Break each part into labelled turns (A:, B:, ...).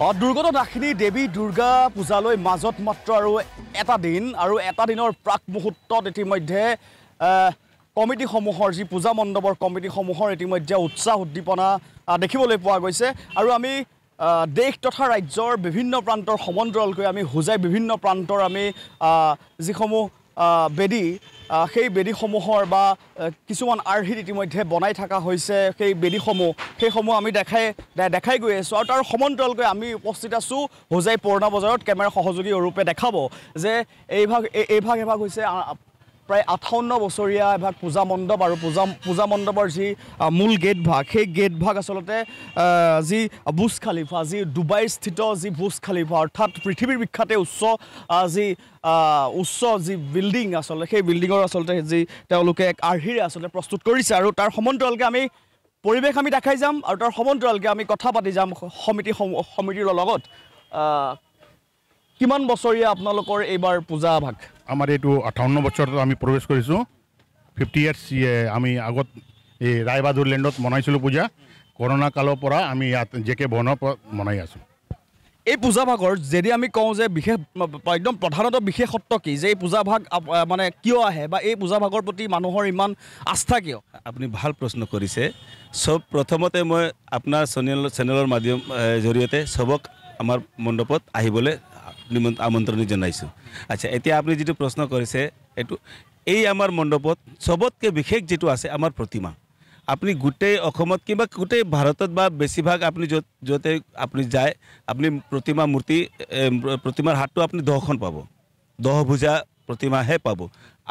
A: দুৰ্গত দাসিনী দেৱী দুৰ্গা পূজালৈ মাজত মাত্ৰ আৰু এটা দিন আৰু এটা দিনৰ প্ৰাক মুহূৰ্তত ইতিমধ্যে কমিটিসমূহৰ যি পূজা মণ্ডপৰ কমিটিসমূহৰ ইতিমধ্যে উৎসাহ উদ্দীপনা দেখিবলৈ পোৱা গৈছে আৰু আমি দেশ তথা ৰাজ্যৰ বিভিন্ন প্ৰান্তৰ সমান্তৰালকৈ আমি হোজাই বিভিন্ন প্ৰান্তৰ আমি যিসমূহ বেদী সেই বেদীসমূহৰ বা কিছুমান আৰ্হিত ইতিমধ্যে বনাই থকা হৈছে সেই সেইসমূহ আমি দেখাই গৈ আছোঁ আৰু তাৰ সমান্তৰালকৈ আমি উপস্থিত আছোঁ হোজাই পুৰণা বজাৰত কেমেৰা সহযোগী ৰূপে দেখাব যে এইভাগ হৈছে প্ৰায় 58 বছৰীয়া এভাগ পূজা মণ্ডপ আৰু পূজা মণ্ডপৰ যি মূল গেট ভাগ সেই গেট ভাগ আচলতে যি বুৰ্জ খালিফা যি ডুবাইৰ স্থিত যি বুৰ্জ খালিফা অৰ্থাৎ পৃথিৱীৰ বিখ্যাতে উচ্চ যি বিল্ডিং আচলতে সেই বিল্ডিঙৰ আচলতে যি তেওঁলোকে এক আৰ্হিৰে আচলতে প্ৰস্তুত কৰিছে আৰু তাৰ সমান্তৰালকৈ আমি পৰিৱেশ আমি দেখাই যাম আৰু তাৰ সমান্তৰালকৈ আমি কথা পাতি যাম সমিতিৰ লগত কিমান বছৰীয়া আপোনালোকৰ এইবাৰ পূজা ভাগ
B: আমাৰ এইটো 58 বছৰত আমি প্ৰৱেশ কৰিছোঁ 50 ইয়াৰ্ছ আমি আগত এই ৰায়বাহাদুৰ লেণ্ডত মনাইছিলোঁ পূজা কৰোণা কালৰ পৰা আমি ইয়াত জেকে ভৱনৰ পৰা মনাই আছোঁ
A: এই পূজা ভাগৰ যদি আমি কওঁ যে বিশেষ একদম প্ৰধানত বিশেষত্ব কি যে এই পূজা ভাগ মানে কিয় আহে বা এই পূজা ভাগৰ প্ৰতি মানুহৰ ইমান আস্থা কিয়
C: আপুনি ভাল প্ৰশ্ন কৰিছে সব প্ৰথমতে মই আপোনাৰ চেনেলৰ মাধ্যম জৰিয়তে সবক আমাৰ মণ্ডপত আহিবলৈ আমন্ত্ৰণি জনাইছোঁ আচ্ছা এতিয়া আপুনি যিটো প্ৰশ্ন কৰিছে এই আমাৰ মণ্ডপত সবতকৈ বিশেষ যিটো আছে আমাৰ প্ৰতিমা আপুনি গোটেই অসমত কিংবা গোটেই ভাৰতত বা বেছিভাগ আপুনি য'তে আপুনি যায় আপুনি প্ৰতিমাৰ হাতটো আপুনি 10খন পাব 10 ভুজা প্ৰতিমাহে পাব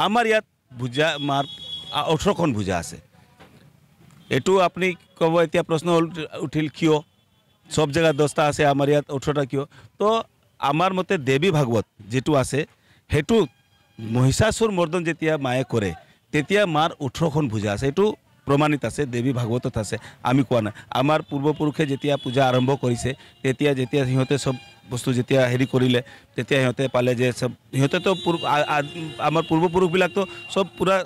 C: আমাৰ ইয়াত ভুজা মাৰ 18খন ভুজা আছে এইটো আপুনি ক'ব এতিয়া প্ৰশ্ন উঠিল কিয় সব জেগাত 10টা আছে আমাৰ ইয়াত 18টা কিয় তো আমাৰ মতে দেৱী ভাগৱত যেটো আছে হেতু মহিষাসুৰ মৰ্দন যেতিয়া মায়ে কৰে তেতিয়া মাৰ 18খন ভুজা আছে এটো প্ৰমাণিত আছে দেৱী ভাগৱতত আছে আমি কোৱা নাই আমাৰ পূৰ্বপুৰুষে যেতিয়া পূজা আৰম্ভ কৰিছে যেতিয়া সিহঁতে সব বস্তু যেতিয়া হেৰি কৰিলে তেতিয়া সিহঁতে পালে যে সব সিহঁতে তো আমাৰ পূৰ্বপুৰুষবিলাক তো সব পুৰা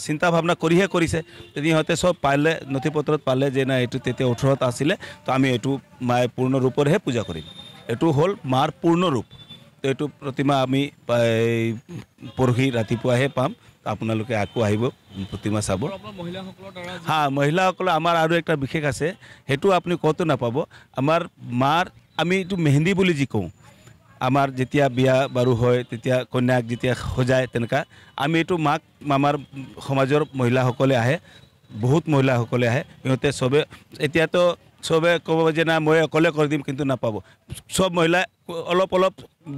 C: চিন্তা ভাৱনা কৰিহে কৰিছে তেতিয়া সিহঁতে সব পালে নথিপত্ৰত পালে যে না এইটো তেতিয়া 18ত আছিলে তো আমি এইটো মায়ে পূৰ্ণ ৰূপৰহে পূজা কৰিম এইটো হ'ল মাৰ পূৰ্ণ ৰূপ তো এইটো প্ৰতিমা আমি পৰহি ৰাতিপুৱাহে পাম আপোনালোকে আকৌ আহিব প্ৰতিমা চাব মহিলাসকলৰ আমাৰ আৰু একটা বিশেষ আছে সেইটো আপুনি কতো নাপাব আমাৰ মাৰ আমি এইটো মেহেন্দি বুলি যি কওঁ আমাৰ যেতিয়া বিয়া বাৰু হয় তেতিয়া কন্যাক যেতিয়া সজায় তেনেকা আমি এইটো মাক আমাৰ সমাজৰ মহিলাসকলে আহে বহুত মহিলাসকলে আহে সিহঁতে চবে এতিয়াতো সবে ক'ব যে না মই অকলে কৰি দিম কিন্তু নাপাব সব মহিলা অলপ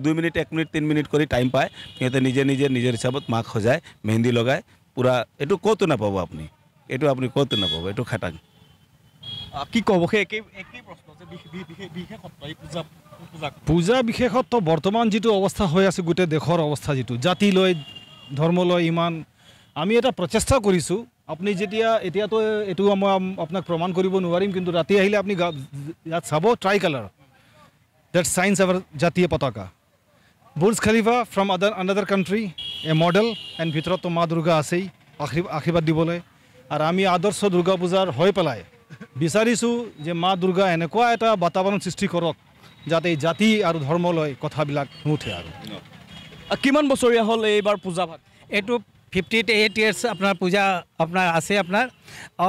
C: 2 মিনিট 1 মিনিট 3 মিনিট কৰি টাইম পায় সিহঁতে নিজৰ হিচাপত মাক সজায় মেহেন্দি লগায় পুৰা এইটো ক'তো নাপাব আপুনি ক'তো নাপাব এইটো খাটাং
A: কি ক'ব সেই একেই প্ৰশ্ন যে বিশেষত্ব এই
D: পূজা বিশেষত্ব বৰ্তমান যিটো অৱস্থা হৈ আছে গোটেই দেশৰ অৱস্থা যিটো জাতি লৈ ধৰ্ম লৈ ইমান আমি এটা প্ৰচেষ্টা কৰিছোঁ আপুনি এতিয়াতো এইটো মই আপোনাক প্ৰমাণ কৰিব নোৱাৰিম কিন্তু ৰাতি আহিলে আপুনি ইয়াত চাব tricolour that shines our জাতীয় পতাকা Burj Khalifa from another country a model and ভিতৰতো মা দুৰ্গা আছেই আশীৰ্বাদ দিবলৈ আৰু আমি আদৰ্শ দুৰ্গা পূজাৰ হৈ পেলাই বিচাৰিছোঁ যে মা দুৰ্গা এনেকুৱা এটা বাতাবৰণ সৃষ্টি কৰক যাতে জাতি আৰু ধৰ্ম লৈ কথাবিলাক নুঠে আৰু
A: কিমান বছৰীয়া হ'ল এইবাৰ পূজা ভাগ
E: এইটো 58 ইয়াৰ্ছ আপোনাৰ পূজা আপোনাৰ আছে আপোনাৰ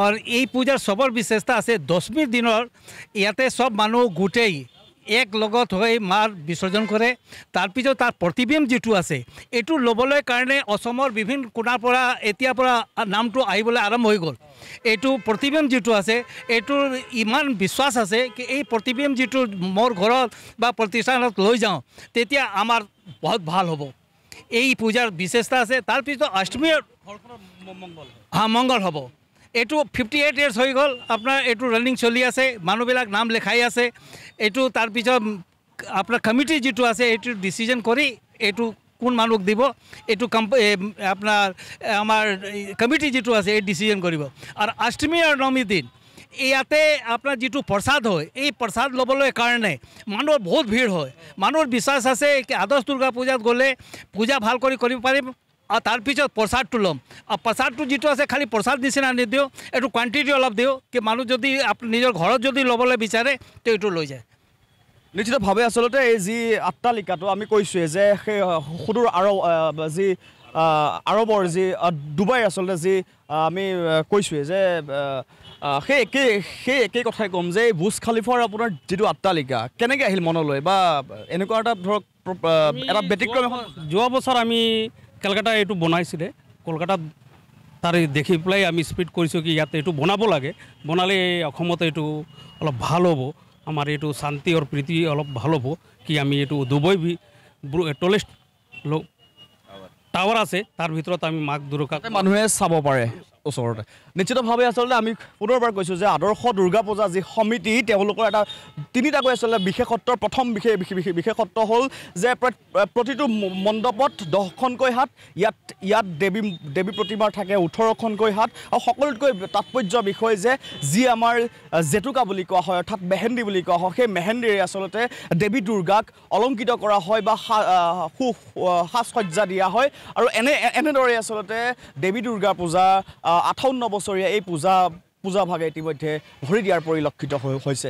E: আৰু এই পূজাৰ সবৰ বিশেষতা আছে 10 দিনৰ ইয়াতে সব মানুহ গোটেই এক লগত হৈ মাৰ বিসৰ্জন কৰে তাৰপিছত তাৰ প্ৰতিবিম্ব যেটো আছে এইটো ল'বলৈ কাৰণে অসমৰ বিভিন্ন কোণাৰ পৰা এতিয়াৰ পৰা নামটো আহিবলৈ আৰম্ভ হৈ গ'ল এইটো প্ৰতিবিম্ব যেটো আছে এইটোৰ ইমান বিশ্বাস আছে কি এই প্ৰতিবিম্ব যেটো মোৰ ঘৰত বা প্ৰতিষ্ঠানত লৈ যাওঁ তেতিয়া আমাৰ বহুত ভাল হ'ব এই পূজাৰ বিশেষতা আছে তাৰপিছত অষ্টমীৰ মংগল হ'ব এইটো 58 ইয়াৰ্ছ হৈ গ'ল আপোনাৰ এইটো ৰানিং চলি আছে মানুহবিলাক নাম লেখাই আছে এইটো তাৰপিছত আপোনাৰ কমিটি যেটো আছে এইটো ডিচিজন কৰি এইটো কোন মানুহক দিব এইটো আপোনাৰ আমাৰ কমিটি যেটো আছে এই ডিচিজন কৰিব আৰু অষ্টমী আৰু নৱমী দিন ইয়াতে আপোনাৰ যেটো প্ৰসাদ হয় এই প্ৰসাদ ল'বলৈ কাৰণে মানুহৰ বহুত ভিৰ হয় মানুহৰ বিশ্বাস আছে কি আদৰ্শ দুৰ্গা পূজাত গ'লে পূজা ভাল কৰিব পাৰিম আৰু তাৰপিছত প্ৰসাদটো ল'ম আৰু প্ৰসাদটো যেটো আছে খালি প্ৰসাদ নিচিনা নিদিওঁ এইটো কোৱান্টিটি অলপ দিওঁ কি মানুহ যদি নিজৰ ঘৰত যদি ল'বলৈ বিচাৰে তো এইটো লৈ যায়
A: নিশ্চিতভাৱে আচলতে এই যি আট্টালিকাটো আমি কৈছোঁৱে যে সেই সুদূৰ যি আৰবৰ যি ডুবাই আচলতে যি আমি কৈছোঁৱে যে সেই একেই কথাই ক'ম যে বুৰ্জ খালিফাৰ আপোনাৰ যিটো আট্টালিকা কেনেকৈ আহিল মনলৈ বা এনেকুৱা এটা ধৰক এটা ব্যতিক্ৰম এখন
F: যোৱা বছৰ আমি কেলকাতা এইটো বনাইছিলে কলকাতাত তাৰ দেখি পেলাই আমি স্পীড কৰিছোঁ কি ইয়াত এইটো বনাব লাগে বনালে অসমত এইটো অলপ ভাল হ'ব আমাৰ এইটো শান্তি আৰু প্ৰীতি অলপ ভাল হ'ব কি আমি এইটো ডুবাই টলেষ্ট টাৱাৰ আছে তাৰ ভিতৰত আমি মাক দুৰ্গা
A: মানুহে চাব পাৰে ওচৰতে নিশ্চিতভাৱে আচলতে আমি পুনৰবাৰ কৈছোঁ যে আদৰ্শ দুৰ্গা পূজা যি সমিতি তেওঁলোকৰ এটা তিনিটাকৈ আচলতে বিশেষত্বৰ প্ৰথম বিশেষত্ব হ'ল যে প্ৰতিটো মণ্ডপত 10খনকৈ হাত ইয়াত দেৱী প্ৰতিমাৰ থাকে 18খনকৈ হাত আৰু সকলোতকৈ তাৎপৰ্য বিষয় যে যি আমাৰ জেতুকা বুলি কোৱা হয় অৰ্থাৎ মেহেন্দি বুলি কোৱা হয় সেই মেহেন্দিৰে আচলতে দেৱী দুৰ্গাক অলংকৃত কৰা হয় বা সাজ সজ্জা দিয়া হয় আৰু এনেদৰে আচলতে দেৱী দুৰ্গা পূজা 58 বছৰীয়া এই পূজা ভাগে ইতিমধ্যে ভৰি দিয়াৰ পৰিলক্ষিত হৈছে।